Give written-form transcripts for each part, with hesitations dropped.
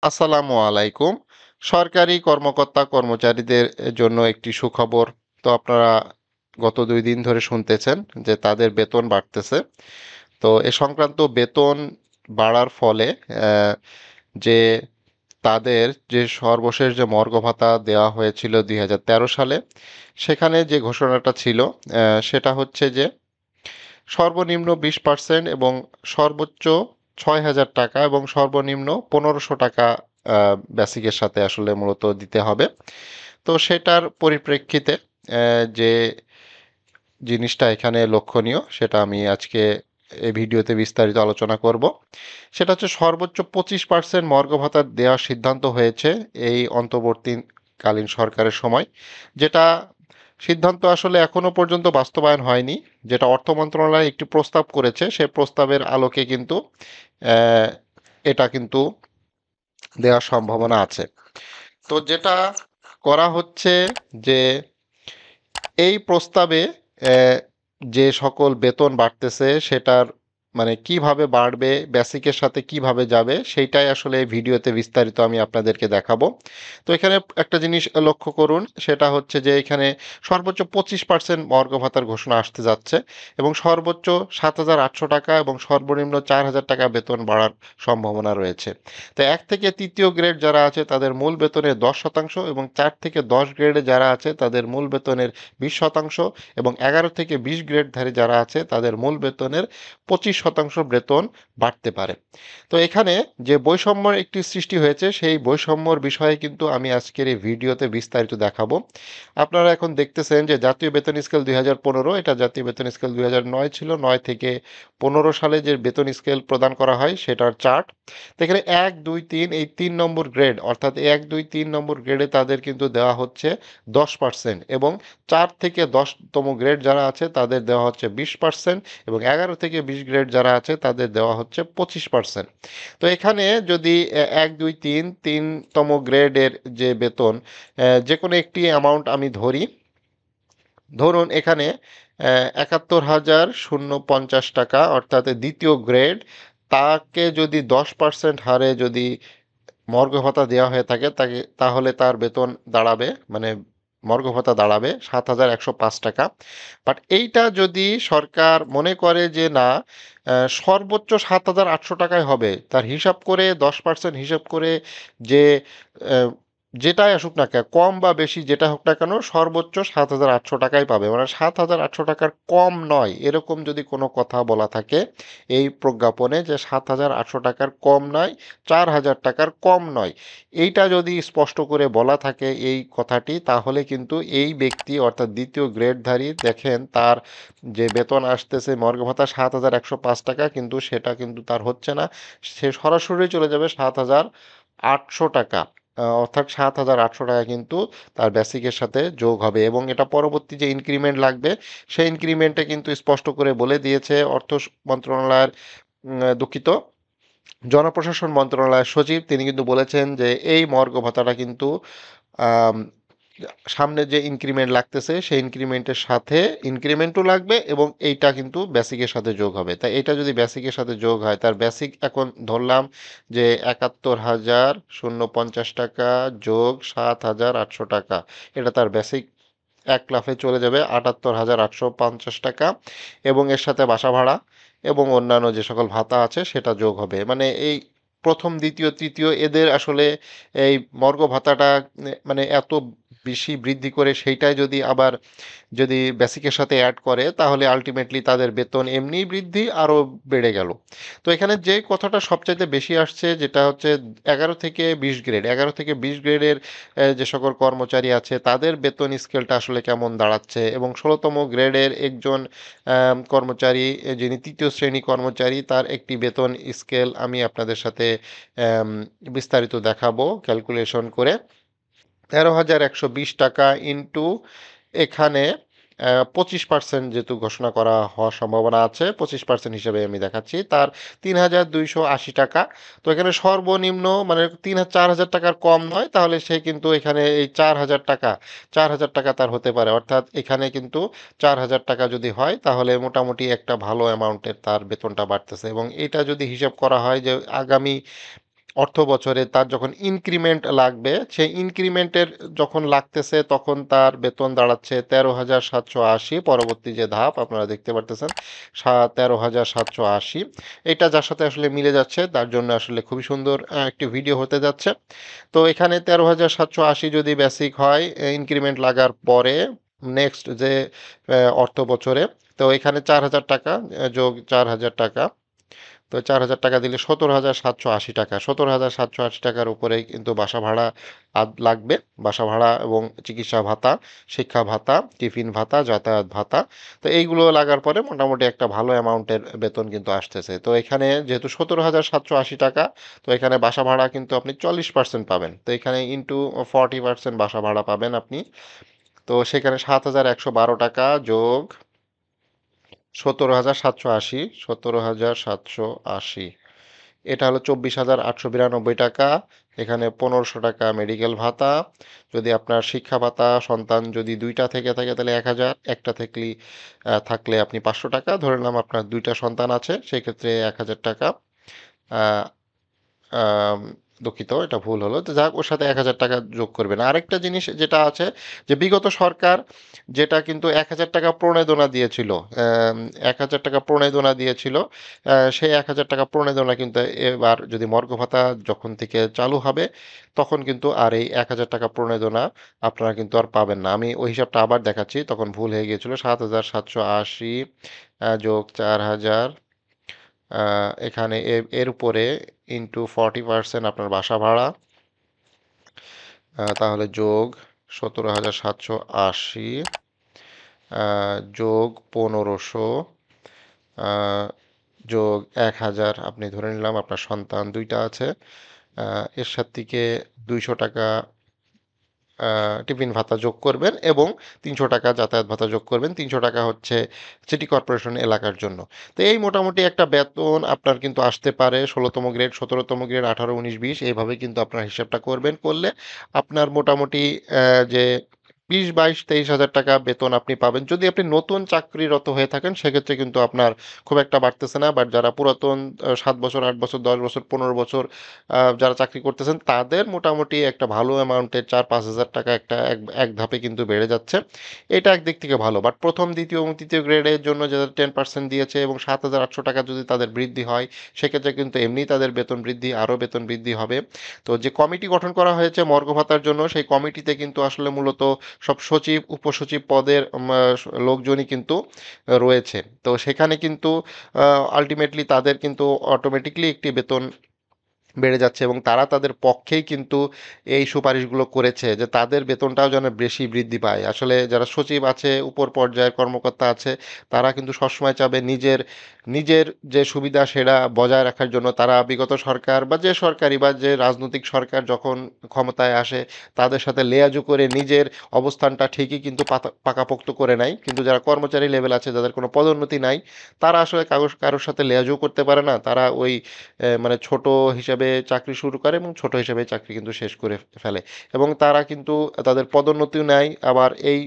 আসসালামু আলাইকুম। সরকারি কর্মকর্তা-কর্মচারীদের জন্য একটি সুখবর। তো আপনারা গত ২ দিন ধরে শুনতেছেন যে তাদের বেতন বাড়তেছে। তো এ সংক্রান্ত বেতন বাড়ার ফলে যে তাদের যে সর্বশেষ যে মর্গ ভাতা দেওয়া হয়েছিল ২০১৩ সালে, সেখানে যে ঘোষণাটা ছিল সেটা হচ্ছে যে সর্বনিম্ন 20% এবং সর্বোচ্চ ৬,০০০ টাকা এবং সর্বনিম্ন ১৫০০ টাকা বেসিকের সাথে আসলে মূলত দিতে হবে। তো সেটার পরিপ্রেক্ষিতে যে জিনিসটা এখানে লক্ষণীয় সেটা আমি আজকে এই ভিডিওতে বিস্তারিত আলোচনা করব। সেটা হচ্ছে সর্বোচ্চ 25% মর্গ ভাতা দেওয়ার সিদ্ধান্ত হয়েছে এই অন্তর্বর্তীকালীন সরকারের সময়, যেটা সিদ্ধান্ত আসলে এখনো পর্যন্ত বাস্তবায়ন হয়নি। যেটা অর্থ মন্ত্রণালয় একটি প্রস্তাব করেছে, সে প্রস্তাবের আলোকে কিন্তু আহ, এটা কিন্তু দেওয়ার সম্ভাবনা আছে। তো যেটা করা হচ্ছে যে এই প্রস্তাবে আহ, যে সকল বেতন বাড়তেছে সেটার মানে কিভাবে বাড়বে, বেসিকের সাথে কিভাবে যাবে, সেইটাই আসলে এই ভিডিওতে বিস্তারিত আমি আপনাদেরকে দেখাবো। তো এখানে একটা জিনিস লক্ষ্য করুন, সেটা হচ্ছে যে এখানে সর্বোচ্চ 25% মর্গ ভাতার ঘোষণা আসতে যাচ্ছে এবং সর্বোচ্চ ৭,৮০০ টাকা এবং সর্বনিম্ন ৪,০০০ টাকা বেতন বাড়ার সম্ভাবনা রয়েছে। তো ১ থেকে ৩য় গ্রেড যারা আছে তাদের মূল বেতনের ১০% এবং ৪ থেকে ১০ গ্রেডে যারা আছে তাদের মূল বেতনের ২০% এবং ১১ থেকে ২০ গ্রেডধারী যারা আছে তাদের মূল বেতনের 25% বেতন বাড়তে পারে। তো এখানে যে বৈষম্যের একটি সৃষ্টি হয়েছে সেই বৈষম্যর বিষয়ে কিন্তু আমি আজকের এই ভিডিওতে বিস্তারিত দেখাবো। আপনারা এখন দেখতেছেন যে জাতীয় বেতন স্কেল ২০১৫, এটা জাতীয় বেতন স্কেল ২০০৯ ছিল। ৯ থেকে ১৫ সালে যে বেতন স্কেল প্রদান করা হয় সেটার চার্ট। তো এখানে ১, ২, ৩ এই ৩ নম্বর গ্রেড, অর্থাৎ ১, ২, ৩ নম্বর গ্রেডে তাদের কিন্তু দেওয়া হচ্ছে 10% এবং ৪ থেকে ১০তম গ্রেড যারা আছে তাদের দেওয়া হচ্ছে 20% এবং ১১ থেকে ২০ গ্রেড যারা আছে তাদের দেওয়া হচ্ছে 25%। তো এখানে যদি ১, ২, ৩, ৩তম গ্রেডের যে বেতন যে কোনো একটি অ্যামাউন্ট আমি ধরি, ধরুন এখানে ৭১,০৫০ টাকা অর্থাৎ দ্বিতীয় গ্রেড, তাকে যদি 10% হারে যদি মর্গ ভাতা দেওয়া হয়ে থাকে তাকে, তাহলে তার বেতন দাঁড়াবে মানে মর্গ ভাতা দাঁড়াবে ৭,১০৫ টাকা। বাট এইটা যদি সরকার মনে করে যে না, সর্বোচ্চ ৭,৮০০ টাকায় হবে, তার হিসাব করে 10% হিসাব করে যে আহ, যেটাই আসুক না কেন, কম বা বেশি যেটা হোক না কেন, সর্বোচ্চ ৭,৮০০ টাকাই পাবে, মানে ৭,৮০০ টাকার কম নয়, এরকম যদি কোনো কথা বলা থাকে এই প্রজ্ঞাপনে যে ৭,৮০০ টাকার কম নয়, ৪,০০০ টাকার কম নয়, এইটা যদি স্পষ্ট করে বলা থাকে এই কথাটি, তাহলে কিন্তু এই ব্যক্তি অর্থাৎ দ্বিতীয় গ্রেডধারী দেখেন তার যে বেতন আসতেছে মর্গ ভাতা ৭,১০৫ টাকা, কিন্তু সেটা কিন্তু তার হচ্ছে না, সে সরাসরি চলে যাবে ৭,৮০০ টাকা। অর্থাৎ ৭,৮০০ টাকা কিন্তু তার বেসিকের সাথে যোগ হবে এবং এটা পরবর্তী যে ইনক্রিমেন্ট লাগবে সেই ইনক্রিমেন্টে কিন্তু স্পষ্ট করে বলে দিয়েছে অর্থ মন্ত্রণালয়ের, দুঃখিত, জনপ্রশাসন মন্ত্রণালয়ের সচিব, তিনি কিন্তু বলেছেন যে এই মর্গ ভাতাটা কিন্তু আম, সামনে যে ইনক্রিমেন্ট লাগতেছে সেই ইনক্রিমেন্টের সাথে ইনক্রিমেন্টও লাগবে এবং এইটা কিন্তু বেসিকের সাথে যোগ হবে। তাই এটা যদি বেসিকের সাথে যোগ হয়, তার বেসিক এখন ধরলাম যে ৭১,০৫০ টাকা যোগ ৭,৮০০ টাকা, এটা তার বেসিক এক লাফে চলে যাবে ৭৮,৮৫০ টাকা এবং এর সাথে বাসা ভাড়া এবং অন্যান্য যে সকল ভাতা আছে সেটা যোগ হবে। মানে এই প্রথম, দ্বিতীয়, তৃতীয় এদের আসলে এই মর্গ ভাতাটা মানে এত বেশি বৃদ্ধি করে সেইটাই যদি আবার যদি বেসিকের সাথে অ্যাড করে তাহলে আলটিমেটলি তাদের বেতন এমনিই বৃদ্ধি আরও বেড়ে গেল। তো এখানে যে কথাটা সবচাইতে বেশি আসছে যেটা হচ্ছে ১১ থেকে ২০ গ্রেডের যে সকল কর্মচারী আছে তাদের বেতন স্কেলটা আসলে কেমন দাঁড়াচ্ছে এবং ১৬তম গ্রেডের একজন কর্মচারী, যিনি ৩য় শ্রেণী কর্মচারী, তার একটি বেতন স্কেল আমি আপনাদের সাথে আম, বিস্তারিত দেখাবো ক্যালকুলেশন করে। ১৩,১২০ টাকা ইন্টু এখানে ২৫% যেহেতু ঘোষণা করা হওয়ার সম্ভাবনা আছে, ২৫% হিসেবে আমি দেখাচ্ছি তার ৩,২৮০ টাকা। তো এখানে সর্বনিম্ন মানে ৪,০০০ টাকার কম নয়, তাহলে সে কিন্তু এখানে এই ৪,০০০ টাকা তার হতে পারে, অর্থাৎ এখানে কিন্তু ৪,০০০ টাকা যদি হয় তাহলে মোটামুটি একটা ভালো অ্যামাউন্টের তার বেতনটা বাড়তেছে এবং এটা যদি হিসাব করা হয় যে আগামী অর্থ বছরে তার যখন ইনক্রিমেন্ট লাগবে, সেই ইনক্রিমেন্টের যখন লাগতেছে তখন তার বেতন দাঁড়াচ্ছে 13,780। পরবর্তী যে ধাপ আপনারা দেখতে পারতেছেন 13,780। এটা যার সাথে আসলে মিলে যাচ্ছে তার জন্য আসলে খুবই সুন্দর একটি ভিডিও হতে যাচ্ছে। তো এখানে 13,780 যদি বেসিক হয় ইনক্রিমেন্ট লাগার পরে নেক্সট যে অর্থ বছরে, তো এখানে 4,000 টাকা যোগ 4,000 টাকা, তো 4,000 টাকা দিলে 17,780 টাকা। 17,780 টাকার উপরেই কিন্তু বাসা ভাড়া লাগবে। বাসা ভাড়া এবং চিকিৎসা ভাতা, শিক্ষা ভাতা, টিফিন ভাতা, যাতায়াত ভাতা। তো এইগুলো লাগার পরে মোটামুটি একটা ভালো অ্যামাউন্টের বেতন কিন্তু আসতেছে। তো এখানে যেহেতু 17,780 টাকা, তো এখানে বাসা ভাড়া কিন্তু আপনি 40% পাবেন। তো এখানে ইন্টু 40% বাসা ভাড়া পাবেন আপনি। তো সেখানে 7,112 টাকা যোগ 17,780, 17,780, এটা হলো 24,892 টাকা। এখানে 1,500 টাকা মেডিকেল ভাতা। যদি আপনার শিক্ষা ভাতা সন্তান যদি দুইটা থেকে থাকে তাহলে 1,000, একটা থাকলে আপনি 500 টাকা, ধরে নিলাম আপনার দুইটা সন্তান আছে সেই ক্ষেত্রে 1,000 টাকা। আহ, আম, দুঃখিত, এটা ভুল হলো, তো যাক ওর সাথে 1,000 টাকা যোগ করবেন। আরেকটা জিনিস যেটা আছে যে বিগত সরকার যেটা কিন্তু 1,000 টাকা প্রণোদনা দিয়েছিল, 1,000 টাকা প্রণোদনা দিয়েছিল, সেই 1,000 টাকা প্রণোদনা কিন্তু এবার যদি মর্গ ভাতা যখন থেকে চালু হবে তখন কিন্তু আর এই 1,000 টাকা প্রণোদনা আপনারা কিন্তু আর পাবেন না। আমি ওই হিসাবটা আবার দেখাচ্ছি, তখন ভুল হয়ে গিয়েছিল। 7,780 যোগ 4,000, এখানে এর উপরে ইন্টু 40% আপনার বাসা ভাড়া, তাহলে যোগ 17,780 যোগ 1,500 যোগ 1,000, আপনি ধরে নিলাম আপনার সন্তান দুইটা আছে, এর সাথে থেকে 200 টাকা টিফিন ভাতা যোগ করবেন এবং 300 টাকা যাতায়াত ভাতা যোগ করবেন। 300 টাকা হচ্ছে সিটি কর্পোরেশন এলাকার জন্য। তো এই মোটামুটি একটা বেতন আপনার কিন্তু আসতে পারে। 16তম গ্রেড, 17তম গ্রেড, 18, 19, 20, এইভাবে কিন্তু আপনার হিসাবটা করবেন। করলে আপনার মোটামুটি যে 20, 22, 23 হাজার টাকা বেতন আপনি পাবেন। যদি আপনি নতুন চাকরিরত হয়ে থাকেন সেক্ষেত্রে কিন্তু আপনার খুব একটা বাড়তেছে না, বাট যারা পুরাতন 7 বছর, 8 বছর, 10 বছর, 15 বছর যারা চাকরি করতেছেন তাদের মোটামুটি একটা ভালো অ্যামাউন্টের 4-5 হাজার টাকা একটা এক এক ধাপে কিন্তু বেড়ে যাচ্ছে। এটা একদিক থেকে ভালো, বাট প্রথম, দ্বিতীয় এবং তৃতীয় গ্রেডের জন্য যাদের 10% দিয়েছে এবং 7,800 টাকা যদি তাদের বৃদ্ধি হয় সেক্ষেত্রে কিন্তু এমনি তাদের বেতন বৃদ্ধি, আরও বেতন বৃদ্ধি হবে। তো যে কমিটি গঠন করা হয়েছে মর্গ ভাতার জন্য, সেই কমিটিতে কিন্তু আসলে মূলত সব সচিব, উপসচিব পদের লোকজনই কিন্তু রয়েছে। তো সেখানে কিন্তু আলটিমেটলি তাদের কিন্তু অটোমেটিকলি একটি বেতন বেড়ে যাচ্ছে এবং তারা তাদের পক্ষেই কিন্তু এই সুপারিশগুলো করেছে যে তাদের বেতনটাও যেন বেশি বৃদ্ধি পায়। আসলে যারা সচিব আছে, উপর পর্যায়ের কর্মকর্তা আছে, তারা কিন্তু সবসময় চাবে নিজের নিজের যে সুবিধা সেটা বজায় রাখার জন্য। তারা বিগত সরকার বা যে সরকারি বা যে রাজনৈতিক সরকার যখন ক্ষমতায় আসে তাদের সাথে লেয়াজু করে নিজের অবস্থানটা ঠিকই কিন্তু পাকাপোক্ত করে নেয়, কিন্তু যারা কর্মচারী লেভেল আছে যাদের কোনো পদোন্নতি নাই তারা আসলে কারোর সাথে লেয়াজু করতে পারে না। তারা ওই মানে ছোট হিসেবে চাকরি শুরু করে এবং ছোট হিসেবে চাকরি কিন্তু শেষ করে ফেলে এবং তারা কিন্তু তাদের পদোন্নতিও নেয়। আবার এই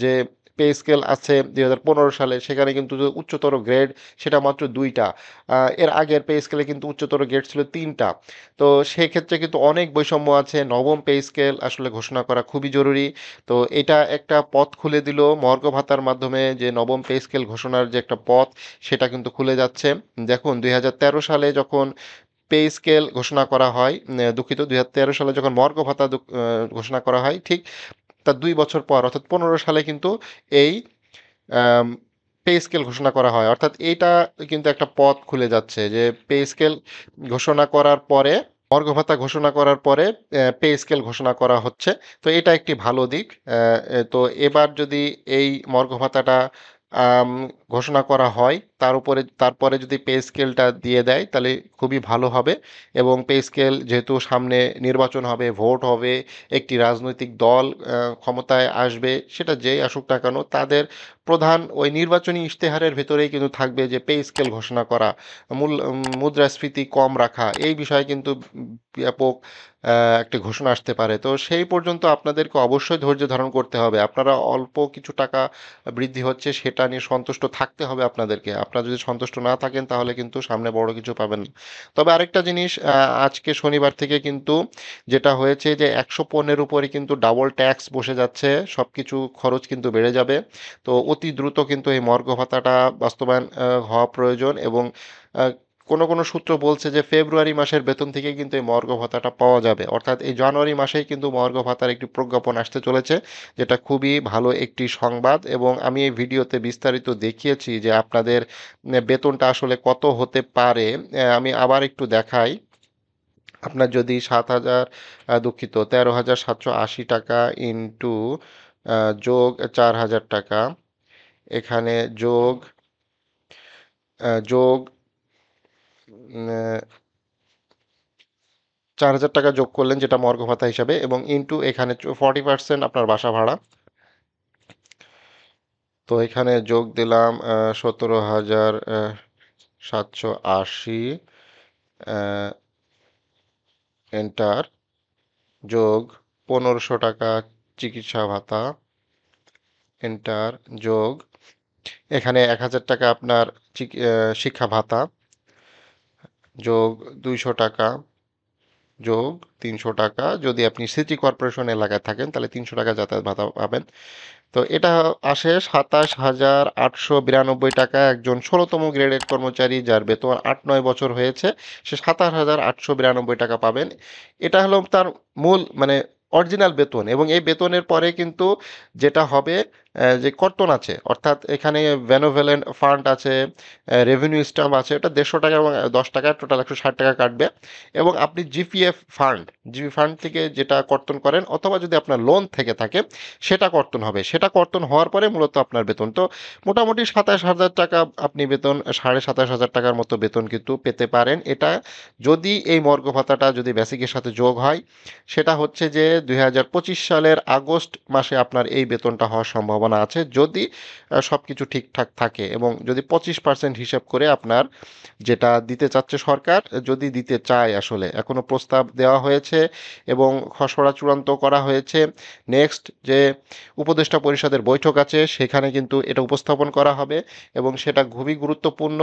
যে পে স্কেল আছে 2015 সালে, সেখানে কিন্তু যে উচ্চতর গ্রেড সেটা মাত্র দুইটা। এর আগের পে স্কেলে কিন্তু উচ্চতর গ্রেড ছিল তিনটা। তো সেক্ষেত্রে কিন্তু অনেক বৈষম্য আছে। নবম পে স্কেল আসলে ঘোষণা করা খুবই জরুরি। তো এটা একটা পথ খুলে দিল মর্গ ভাতার মাধ্যমে, যে নবম পে স্কেল ঘোষণার যে একটা পথ সেটা কিন্তু খুলে যাচ্ছে। দেখুন 2013 সালে যখন পে স্কেল ঘোষণা করা হয়, দুঃখিত, 2013 সালে যখন মর্গ ভাতা ঘোষণা করা হয়, ঠিক তার 2 বছর পর অর্থাৎ 2015 সালে কিন্তু এই পে স্কেল ঘোষণা করা হয়। অর্থাৎ এইটা কিন্তু একটা পথ খুলে যাচ্ছে যে পে স্কেল ঘোষণা করার পরে, মর্গ ভাতা ঘোষণা করার পরে পে স্কেল ঘোষণা করা হচ্ছে। তো এটা একটি ভালো দিক। তো এবার যদি এই মর্গ ভাতাটা আম, ঘোষণা করা হয় তারপরে যদি পে স্কেলটা দিয়ে দেয় তাহলে খুবই ভালো হবে। এবং পে স্কেল যেহেতু সামনে নির্বাচন হবে, ভোট হবে, একটি রাজনৈতিক দল ক্ষমতায় আসবে, সেটা যেই আসুক না কেন তাদের প্রধান ওই নির্বাচনী ইশতেহারের ভেতরেই কিন্তু থাকবে যে পে স্কেল ঘোষণা করা, মুদ্রাস্ফীতি কম রাখা, এই বিষয়ে কিন্তু ব্যাপক একটা ঘোষণা আসতে পারে। তো সেই পর্যন্ত আপনাদেরকে অবশ্যই ধৈর্য ধারণ করতে হবে। আপনারা অল্প কিছু টাকা বৃদ্ধি হচ্ছে সেটা নিয়ে সন্তুষ্ট থাকতে হবে আপনাদেরকে। আপনারা যদি সন্তুষ্ট না থাকেন তাহলে কিন্তু সামনে বড় কিছু পাবেন না। তবে আরেকটা জিনিস, আজকে শনিবার থেকে কিন্তু যেটা হয়েছে যে ১০০ পণ্যের উপরে কিন্তু ডাবল ট্যাক্স বসে যাচ্ছে। সবকিছু খরচ কিন্তু বেড়ে যাবে। তো অতি দ্রুত কিন্তু এই মর্গ ভাতাটা বাস্তবায়ন হওয়া প্রয়োজন, এবং আহ, কোনো সূত্র বলছে যে ফেব্রুয়ারি মাসের বেতন থেকে কিন্তু এই মর্গ ভাতাটা পাওয়া যাবে, অর্থাৎ এই জানুয়ারি মাসেই কিন্তু মর্গ ভাতার একটি প্রজ্ঞাপন আসতে চলেছে, যেটা খুবই ভালো একটি সংবাদ। এবং আমি এই ভিডিওতে বিস্তারিত দেখিয়েছি যে আপনাদের বেতনটা আসলে কত হতে পারে। আমি আবার একটু দেখাই। আপনার যদি ৭,০০০, দুঃখিত, ১৩,৭৮০ টাকা ইন্টু যোগ ৪,০০০ টাকা, এখানে যোগ যোগ ৪,০০০ টাকা যোগ করলেন, যেটা মর্গ ভাতা হিসাবে, এবং ইন্টু এখানে 40% আপনার বাসা ভাড়া। তো এখানে যোগ দিলাম ১৭,৭৮০, এন্টার, যোগ ১৫০০ টাকা চিকিৎসা ভাতা, এন্টার, যোগ এখানে ১,০০০ টাকা আপনার শিক্ষা ভাতা, যোগ ২০০ টাকা, যোগ ৩০০ টাকা, যদি আপনি সিটি কর্পোরেশন এলাকায় থাকেন তাহলে ৩০০ টাকা যাতায়াত ভাতা পাবেন। তো এটা আসে ২৭,৮৯২ টাকা। একজন ১৬তম গ্রেডের কর্মচারী যার বেতন ৮-৯ বছর হয়েছে, সে ২৭,৮৯২ টাকা পাবেন। এটা হলো তার মূল মানে অরিজিনাল বেতন, এবং এই বেতনের পরে কিন্তু যেটা হবে, যে কর্তন আছে, অর্থাৎ এখানে বেনেভোলেন্ট ফান্ড আছে, রেভিনিউ স্ট্যাম্প আছে, এটা ১৫০ টাকা এবং ১০ টাকা, টোটাল ১৬০ টাকা কাটবে। এবং আপনি জিপি ফান্ড থেকে যেটা কর্তন করেন, অথবা যদি আপনার লোন থেকে থাকে সেটা কর্তন হবে। সেটা কর্তন হওয়ার পরে মূলত আপনার বেতন তো মোটামুটি ২৭,০০০ টাকা, আপনি বেতন ২৭,৫০০ টাকার মতো বেতন কিন্তু পেতে পারেন। এটা যদি এই মর্গ ভাতাটা যদি বেসিকের সাথে যোগ হয়, সেটা হচ্ছে যে ২০২৫ সালের আগস্ট মাসে আপনার এই বেতনটা হওয়ার সম্ভাবনা আছে, যদি সব কিছু ঠিকঠাক থাকে, এবং যদি ২৫% হিসাব করে আপনার যেটা দিতে চাচ্ছে সরকার, যদি দিতে চায়, আসলে এখনো প্রস্তাব দেওয়া হয়েছে এবং খসড়া চূড়ান্ত করা হয়েছে। নেক্সট যে উপদেষ্টা পরিষদের বৈঠক আছে, সেখানে কিন্তু এটা উপস্থাপন করা হবে, এবং সেটা খুবই গুরুত্বপূর্ণ।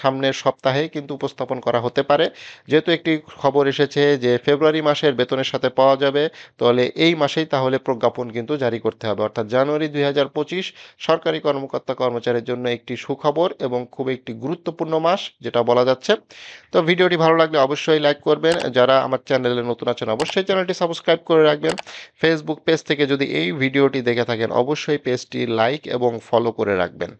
সামনের সপ্তাহে কিন্তু উপস্থাপন করা হতে পারে। যেহেতু একটি খবর এসেছে যে ফেব্রুয়ারি মাসের বেতনের সাথে পাওয়া যাবে, তাহলে এই মাসেই তাহলে প্রজ্ঞাপন কিন্তু জারি করতে হবে, অর্থাৎ জানুয়ারি ২০২৫ সরকারি কর্মকর্তা কর্মচারীর জন্য একটি সুখবর এবং খুব একটি গুরুত্বপূর্ণ মাস, যেটা বলা যাচ্ছে। তো ভিডিওটি ভালো লাগলে অবশ্যই লাইক করবেন। যারা আমার চ্যানেলে নতুন আছেন অবশ্যই চ্যানেলটি সাবস্ক্রাইব করে রাখবেন। ফেসবুক পেজ থেকে যদি এই ভিডিওটি দেখে থাকেন অবশ্যই পেজটি লাইক এবং ফলো করে রাখবেন।